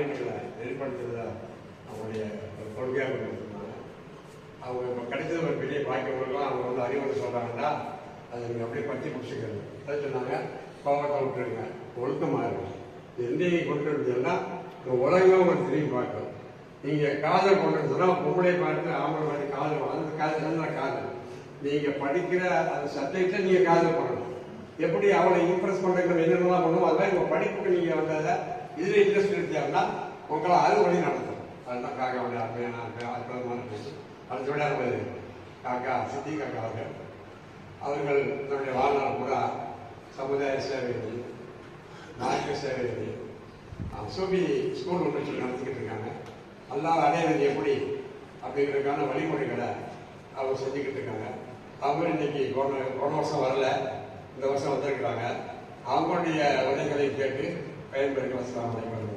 வாய்ப்புகளை ஏற்படுத்துறத அவங்களுடைய கொள்கையாக கொடுத்துருந்தாங்க. அவங்க இப்போ கிடைச்சது ஒரு பெரிய பாக்கியவங்களுக்கும் அவங்க வந்து அறிவுரை சொல்கிறாங்கன்னா அதை நீங்கள் அப்படியே பற்றி பிடிச்சிக்கிறது. அதை சொன்னாங்க, கோவத்தை விட்டுருங்க, ஒழுக்கமாக இருக்கும். எந்த கொண்டு வந்தீங்கன்னா உலகம் உங்களுக்கு திரும்பி பார்க்கணும். நீங்கள் காதல் கொண்டு சொன்னால் பொம்பளை பார்த்து ஆம்பளை பார்த்து காதல், அந்த காதல் தான் காதல். நீங்கள் படிக்கிற அந்த சப்ஜெக்டை நீங்கள் காதல் பண்ணணும். எப்படி அவளை இம்ப்ரெஸ் பண்ணுறது என்னென்னலாம் பண்ணணும், அது மாதிரி உங்கள் படிப்புக்கு நீங்கள் வந்து அதை இதில் இன்ட்ரெஸ்ட் எடுத்தாங்கன்னா உங்களை அது வழி நடத்தும். அதுதான் காக்காவுடைய அருமையான அற்புதமான பேச்சு. அடுத்தபடி அவங்க காக்கா சித்தி காக்கா அவர்கள் தன்னுடைய வாழ்நாள் கூட சமுதாய சேவைகள், மார்க்க சேவைகள், சூபி ஸ்கூல் ஒன்று சொல்லி நடத்திக்கிட்டு இருக்காங்க. அல்லாஹ் அடைவது எப்படி அப்படிங்கிறதுக்கான வழிமுறைகளை அவங்க செஞ்சுக்கிட்டு இருக்காங்க. அவங்க இன்னைக்கு போன வருஷம் வரல, இந்த வருஷம் வந்திருக்கிறாங்க. அவங்களுடைய உரைகளை கேட்டு பயன்பெறுகிற வசதி